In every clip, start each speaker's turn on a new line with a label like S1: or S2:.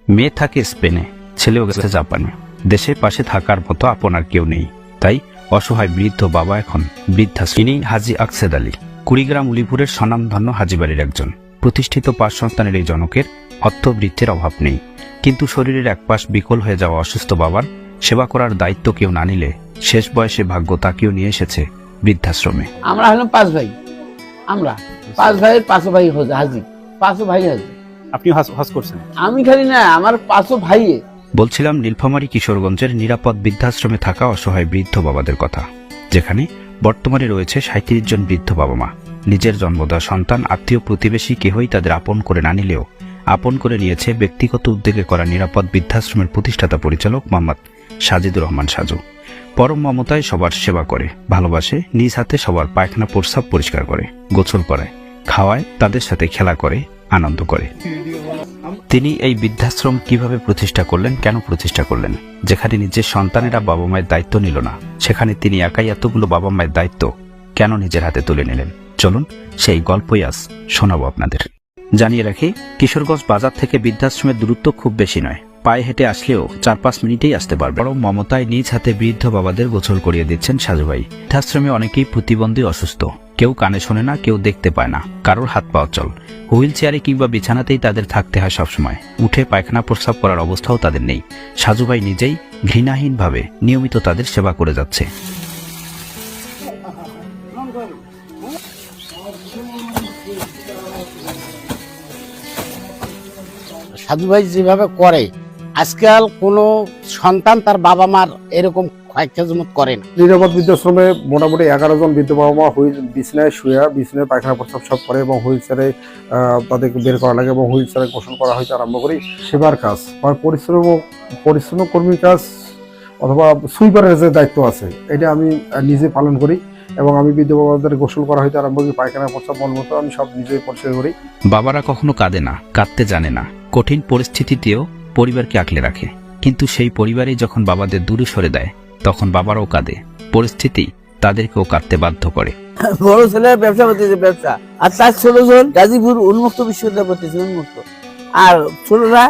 S1: মেয়ে থাকে স্পেনে, ছেলেও গেছে জাপানে। দেশের পাশে থাকার মতো আপনার কেউ নেই, তাই অসহায় বৃদ্ধ বাবা এখন বৃদ্ধাশ্রমে। ইনি হাজী আকসেদ আলী, কুড়িগ্রাম উলিপুরের স্বনামধন্য হাজীবাড়ির একজন প্রতিষ্ঠিত 5 সন্তানের এই জনকের অর্থবৃত্তির অভাব নেই, কিন্তু শরীরের এক পাশ বিকল হয়ে যাওয়া অসুস্থ বাবার সেবা করার দায়িত্ব কেউ না নিলে শেষ বয়সে ভাগ্য তাকেও নিয়ে এসেছে বৃদ্ধাশ্রমে।
S2: আমরা হলাম 5 ভাই, আমরা 5 ভাইয়ের 5 ভাই হাজী, 5 ভাই হাজী।
S3: আপনি হজ করছেন?
S2: আমি খালি না, আমার 5 ভাই।
S1: বলছিলাম নীলফামারী কিশোরগঞ্জের নিরাপদ বৃদ্ধাশ্রমে থাকা অসহায় বৃদ্ধ বাবাদের কথা, যেখানে বর্তমানে রয়েছে 37 জন বৃদ্ধ বাবা মা। নিজের জন্মদেওয়া সন্তান, আত্মীয় প্রতিবেশী কেহই তাদের আপন করে না নিলেও আপন করে নিয়েছে ব্যক্তিগত উদ্যোগে করা নিরাপদ বৃদ্ধাশ্রমের প্রতিষ্ঠাতা পরিচালক মোহাম্মদ সাজিদুর রহমান সাজু। পরম মমতায় সবার সেবা করে, ভালোবাসে, নিজ হাতে সবার পায়খানা প্রস্রাব পরিষ্কার করে, গোসল করায়, খাওয়ায়, তাদের সাথে খেলা করে, আনন্দ করে। তিনি এই বৃদ্ধাশ্রম কিভাবে প্রতিষ্ঠা করলেন, কেন প্রতিষ্ঠা করলেন? যেখানে নিজের সন্তানেরা বাবা মায়ের দায়িত্ব নিল না, সেখানে তিনি একাই এতগুলো বাবা মায়ের দায়িত্ব কেন নিজের হাতে তুলে নিলেন? চলুন সেই গল্পই আজ শোনাবো আপনাদের। জানিয়ে রাখি, কিশোরগঞ্জ বাজার থেকে বৃদ্ধাশ্রমের দূরত্ব খুব বেশি নয়, পায়ে হেঁটে আসলেও 4-5 মিনিটেই আসতে পারবে। বড় মমতায় নিজ হাতে বৃদ্ধ বাবাদের গোসল করিয়ে দিচ্ছেন সাজুভাই। বৃদ্ধাশ্রমে অনেকেই প্রতিবন্ধী, অসুস্থ, কেউ কানে শোনে না, কেউ দেখতে পায় না, কারোর হাত পা অচল, হুইল চেয়ারে কিংবা বিছানাতেই তাদের থাকতে হয় সবসময়। উঠে পায়খানা প্রস্রাব করার অবস্থাও তাদের নেই। সাজুভাই নিজেই ঘৃণাহীনভাবে নিয়মিত তাদের সেবা করে যাচ্ছে।
S2: সাধু ভাই যেভাবে করে, আজকাল কোনো সন্তান তার বাবা মার এরকম খেজমত করে না।
S4: নিরাপদ বৃদ্ধাশ্রমে মোটামুটি 11 জন বৃদ্ধ বাবা মা বিছনায় শুয়ে, বিছনায় পায়খানা প্রস্রাব সব করে এবং হুইল চেয়ারে তাদেরকে বের করা লাগে এবং হুইল চেয়ারে গোসল করা হইতে আরম্ভ করি। সেবার কাজ বা পরিশ্রম কর্মীর কাজ অথবা সুইপারের যে দায়িত্ব আছে, এটা আমি নিজে পালন করি এবং আমি বৃদ্ধ বাবাদের গোসল করা হইতে আরম্ভ করি, পায়খানা প্রস্রাব মলমূত্র আমি সব নিজেই পরিষ্কার করি।
S1: বাবারা কখনো কাঁদে না, কাঁদতে জানে না, কঠিন পরিস্থিতিতেও পরিবারকে আঁকলে রাখে, কিন্তু সেই পরিবারই যখন বাবাদের দূরে সরে দেয়, তখন বাবারাও কাঁদে। পরিস্থিতি তাদেরকেও কাঁদতে বাধ্য করে।
S2: বড় ছেলে ব্যবসা করতেছে, ব্যবসা, আর তার 16 জন গাজীপুর উন্মুক্ত বিশ্ববিদ্যালয় করতেছে, উন্মুক্ত। আর ছোটরা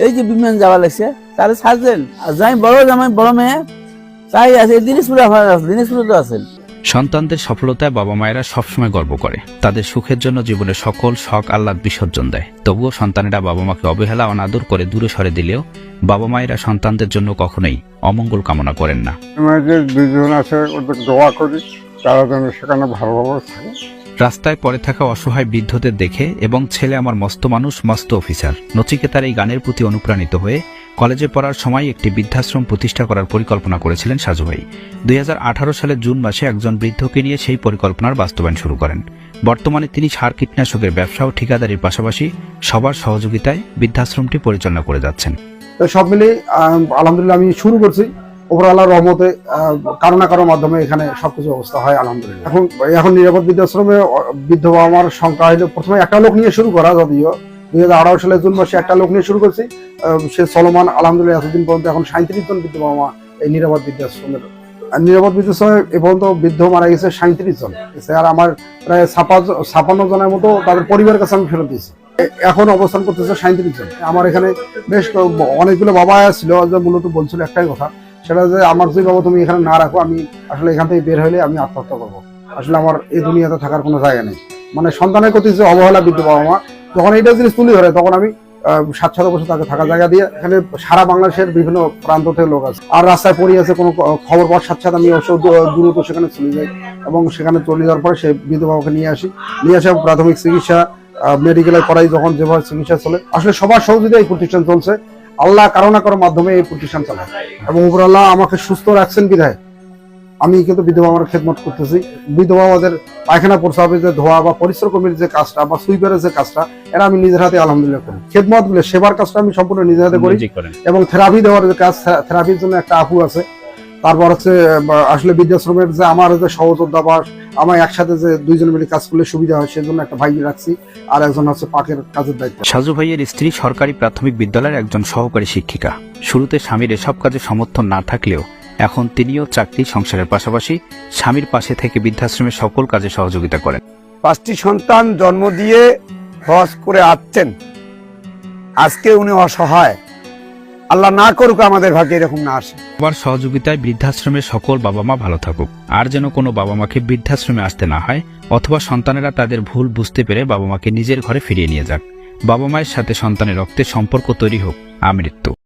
S2: এই যে বিমান যাওয়া লাগছে, তারা সাজেন। আর যাই বড় জামাই, বড় মেয়ে তাই আছে দিনাজপুরে, আমার দিনাজপুরে তো আছেন।
S1: সন্তানদের সফলতায় বাবা মায়েরা সবসময় গর্ব করে, তাদের সুখের জন্য জীবনের সকল শখ আহ্লাদ বিসর্জন দেয়। তবুও সন্তানেরা বাবা মাকে অবহেলা, অনাদর করে দূরে সরে দিলেও বাবা মায়েরা সন্তানদের জন্য কখনোই অমঙ্গল কামনা করেন না।
S4: আমাদের 2 জন আছে, ওদের দোয়া করি তারা যেন সেখানে ভালোভাবে থাকে।
S1: রাস্তায় পড়ে থাকা অসহায় বৃদ্ধদের দেখে এবং ছেলে আমার মস্ত মানুষ, মস্ত অফিসার নচিকেতার এই গানের প্রতি অনুপ্রাণিত হয়ে কলেজে পড়ার সময় একটি বৃদ্ধাশ্রম প্রতিষ্ঠা করার পরিকল্পনা করেছিলেন সাজুভাই। 2018 সালের জুন মাসে একজন বৃদ্ধকে নিয়ে সেই পরিকল্পনার বাস্তবায়ন শুরু করেন। বর্তমানে তিনি সার কীটনাশকের ব্যবসা ও ঠিকাদারির পাশাপাশি সবার সহযোগিতায় বৃদ্ধাশ্রমটি পরিচালনা করে যাচ্ছেন।
S4: তো সব মিলে আলহামদুলিল্লাহ আমি শুরু করছি, ওপর আল্লাহর রহমতে কারো না কারোর মাধ্যমে এখানে সবকিছু অবস্থা হয় আলহামদুলিল্লাহ। এখন নিরাপদ বৃদ্ধাশ্রমে বৃদ্ধ বাবা মার সংখ্যা হলো, প্রথমে একটা লোক নিয়ে শুরু করা, যদিও 2018 সালের জুন মাসে একটা লোক নিয়ে শুরু করছি, সে চলমান আলহামদুলিল্লাহ। এতদিন পর্যন্ত এখন 37 জন বৃদ্ধ বাবা মা এই নিরাপদ বৃদ্ধাশ্রমের। নিরাপদ বৃদ্ধাশ্রমে এ পর্যন্ত বৃদ্ধ মারা গেছে 37 জন, আর আমার প্রায় 56 জনের মতো তাদের পরিবারের কাছে আমি ফেরত দিয়েছি। এখন অবস্থান করতেছে 37 জন। আমার এখানে বেশ অনেকগুলো বাবা ছিল, যে মূলত বলছিল একটাই কথা, সেটা যে আমার যদি বাবা তুমি এখানে না রাখো, আমি আসলে এখান থেকে বের হলে আমি আত্মহত্যা করবো। আসলে আমার এই দুনিয়াতে থাকার কোনো জায়গা নেই। মানে সন্তানের প্রতি যে অবহেলা বৃদ্ধ বাবা মা, যখন এইটা জিনিস তুলে ধরে, তখন আমি 7-7 বছর তাকে থাকার জায়গা দিয়ে, এখানে সারা বাংলাদেশের বিভিন্ন প্রান্ত থেকে লোক আছে। আর রাস্তায় পড়ে আছে, কোনো খবর পাওয়ার সাথে সাথে আমি অবশ্য দ্রুত সেখানে চলে যাই এবং সেখানে চলে যাওয়ার পরে সেই বৃদ্ধ বাবাকে নিয়ে আসি প্রাথমিক চিকিৎসা, মেডিকেলে করাই, যখন যেভাবে চিকিৎসা চলে। আসলে সবার সহযোগিতায় এই প্রতিষ্ঠান চলছে। আল্লাহ কারো না কারোর মাধ্যমে এই প্রতিষ্ঠান চালায় এবং উপর আল্লাহ আমাকে সুস্থ রাখছেন বিধায় আমি কিন্তু বিধবা বাবার খেদমত করতেছি। বিধবা বাবাদের পায়খানা প্রস্রাবের যে ধোয়া বা পরিশ্রম কর্মীর যে কাজটা বা সুইপারের যে কাজটা, এটা আমি নিজের হাতে আলহামদুলিল্লাহ করি। খেদমত বলে সেবার কাজটা আমি সম্পূর্ণ নিজের হাতে করি এবং থেরাপি দেওয়ার যে কাজ, থেরাপির জন্য একটা আপু আছে। তারপর হচ্ছে আসলে বৃদ্ধাশ্রমের যে আমার যে সহযোদ্ধা বা আমার একসাথে যে 2 জন মিলে কাজ করলে সুবিধা হয়, সেজন্য একটা ভাই রাখছি, আর একজন হচ্ছে পাকের কাজের দায়িত্ব।
S1: সাজু ভাইয়ের স্ত্রী সরকারি প্রাথমিক বিদ্যালয়ের একজন সহকারী শিক্ষিকা। শুরুতে স্বামীর এসব কাজে সমর্থন না থাকলেও এখন তিনিও চাকরি, সংসারের পাশাপাশি স্বামীর পাশে থেকে বৃদ্ধাশ্রমের সকল কাজে সহযোগিতা করেন।
S5: 5টি সন্তান জন্ম দিয়ে হজ করে আসছেন, আজকে উনি অসহায়।
S4: আল্লাহ না করুক আমাদের ভাগ্যে এরকম না আসে।
S1: সবার সহযোগিতায় বৃদ্ধাশ্রমের সকল বাবা মা ভালো থাকুক। আর যেন কোনো বাবা মাকে বৃদ্ধাশ্রমে আসতে না হয়, অথবা সন্তানেরা তাদের ভুল বুঝতে পেরে বাবা মাকে নিজের ঘরে ফিরিয়ে নিয়ে যাক। বাবা মায়ের সাথে সন্তানের রক্তের সম্পর্ক তৈরি হোক। আমৃত্যু।